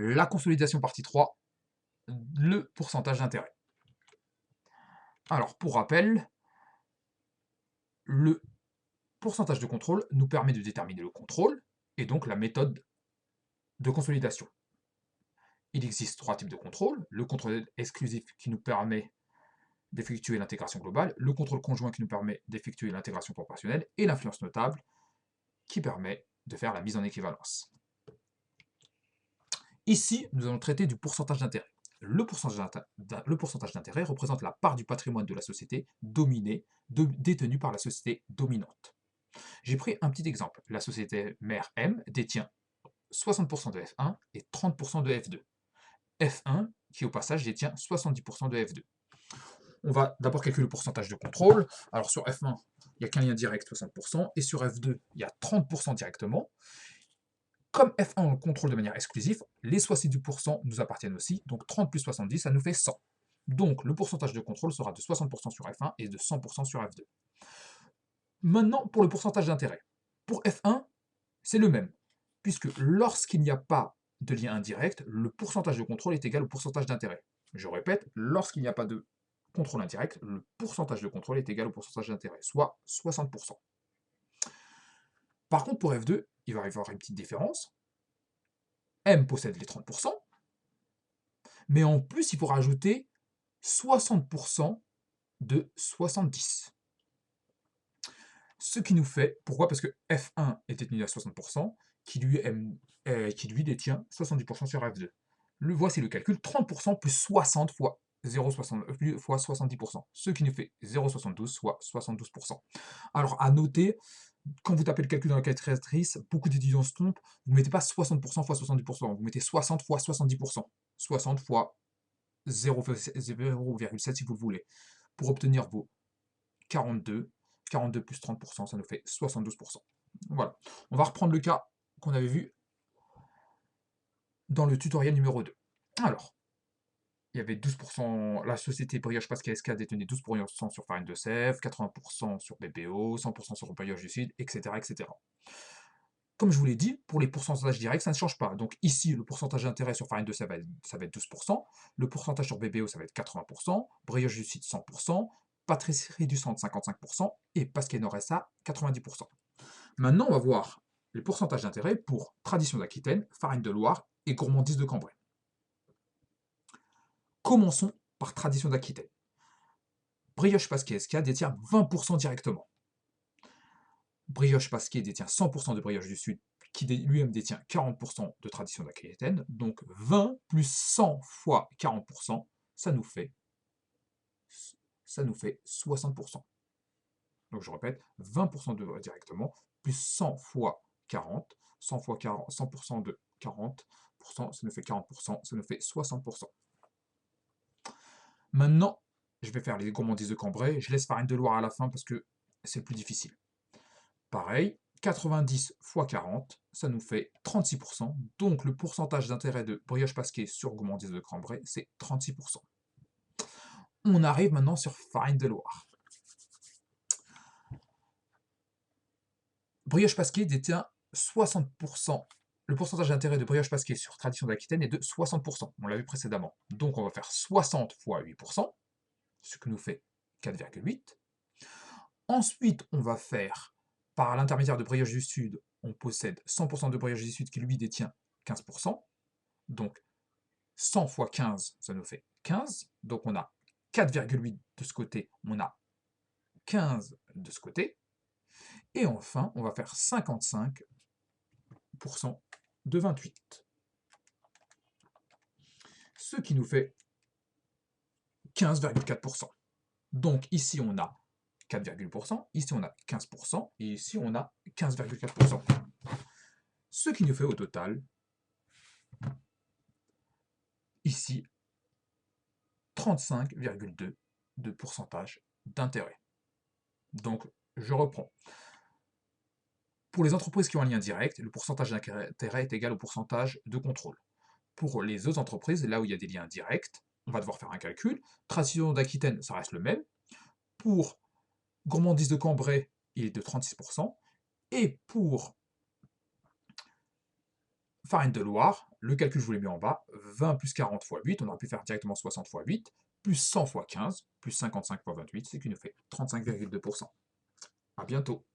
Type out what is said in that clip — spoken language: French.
la consolidation partie 3, le pourcentage d'intérêt. Alors, pour rappel, le pourcentage de contrôle nous permet de déterminer le contrôle, et donc la méthode de consolidation. Il existe 3 types de contrôle: le contrôle exclusif qui nous permet d'effectuer l'intégration globale, le contrôle conjoint qui nous permet d'effectuer l'intégration proportionnelle, et l'influence notable qui permet de faire la mise en équivalence. Ici, nous allons traiter du pourcentage d'intérêt. Le pourcentage d'intérêt représente la part du patrimoine de la société détenue par la société dominante. J'ai pris un petit exemple. La société mère M détient 60% de F1 et 30% de F2. F1, qui au passage détient 70% de F2. On va d'abord calculer le pourcentage de contrôle. Alors sur F1, il n'y a qu'un lien direct, 60%, et sur F2, il y a 30% directement. Comme F1 on le contrôle de manière exclusive, les 70% nous appartiennent aussi, donc 30 plus 70, ça nous fait 100. Donc le pourcentage de contrôle sera de 60% sur F1 et de 100% sur F2. Maintenant, pour le pourcentage d'intérêt. Pour F1, c'est le même, puisque lorsqu'il n'y a pas de lien indirect, le pourcentage de contrôle est égal au pourcentage d'intérêt. Je répète, lorsqu'il n'y a pas de contrôle indirect, le pourcentage de contrôle est égal au pourcentage d'intérêt, soit 60%. Par contre, pour F2, il va y avoir une petite différence. M possède les 30%, mais en plus, il faut rajouter 60% de 70. Ce qui nous fait, pourquoi? Parce que F1 est détenu à 60%, qui lui détient 70% sur F2. Voici le calcul, 30% plus 60 fois 0,60 fois 70%, ce qui nous fait 0,72, soit 72%. Alors, à noter, quand vous tapez le calcul dans la calculatrice, beaucoup d'étudiants se trompent, vous ne mettez pas 60% fois 70%, vous mettez 60 fois 70%. 60 fois 0,7 si vous le voulez, pour obtenir vos 42. 42 plus 30%, ça nous fait 72%. Voilà. On va reprendre le cas qu'on avait vu dans le tutoriel numéro 2. Alors, il y avait 12%, la société Brioche Pascal SK détenait 12% sur Farine de Sèvres, 80% sur BPO, 100% sur Brioche du Sud, etc., etc. Comme je vous l'ai dit, pour les pourcentages directs, ça ne change pas. Donc ici, le pourcentage d'intérêt sur Farine de Sèvres, ça va être 12%, le pourcentage sur BPO, ça va être 80%, Brioche du Sud, 100%, Pâtisserie du Centre, 55%, et Pascal Nord SA, 90%. Maintenant, on va voir les pourcentages d'intérêt pour Tradition d'Aquitaine, Farine de Loire et Gourmandise de Cambrai. Commençons par Tradition d'Aquitaine. Brioche Pasquier SK détient 20% directement. Brioche Pasquier détient 100% de Brioche du Sud, qui lui-même détient 40% de Tradition d'Aquitaine. Donc 20 plus 100 fois 40%, ça nous fait 60%. Donc je répète, 20% de directement, plus 100 fois 40, 100 fois 40, 100% de 40%, ça nous fait 40%, ça nous fait 60%. Maintenant, je vais faire les gourmandises de Cambrai, je laisse Farine de Loire à la fin parce que c'est le plus difficile. Pareil, 90 fois 40, ça nous fait 36%, donc le pourcentage d'intérêt de Brioche Pasquier sur gourmandise de Cambrai, c'est 36%. On arrive maintenant sur Farine de Loire. Brioche Pasquier détient 60%. Le pourcentage d'intérêt de Brioche Pasquier sur Tradition d'Aquitaine est de 60%. On l'a vu précédemment. Donc on va faire 60 fois 8%, ce qui nous fait 4,8. Ensuite, on va faire, par l'intermédiaire de Brioche du Sud, on possède 100% de Brioche du Sud qui lui détient 15%. Donc 100 fois 15, ça nous fait 15. Donc on a 4,8 de ce côté, on a 15 de ce côté. Et enfin, on va faire 55% de 28. Ce qui nous fait 15,4%. Donc ici on a 4,8%, ici on a 15%, et ici on a 15,4%. Ce qui nous fait au total, ici, 35,2% de pourcentage d'intérêt. Donc je reprends. Pour les entreprises qui ont un lien direct, le pourcentage d'intérêt est égal au pourcentage de contrôle. Pour les autres entreprises, là où il y a des liens directs, on va devoir faire un calcul. Tradition d'Aquitaine, ça reste le même. Pour Gourmandise de Cambrai, il est de 36%. Et pour Farine de Loire, le calcul je vous l'ai mis en bas, 20 plus 40 fois 8, on aurait pu faire directement 60 fois 8, plus 100 fois 15, plus 55 fois 28, c'est qui nous fait 35,2%. À bientôt.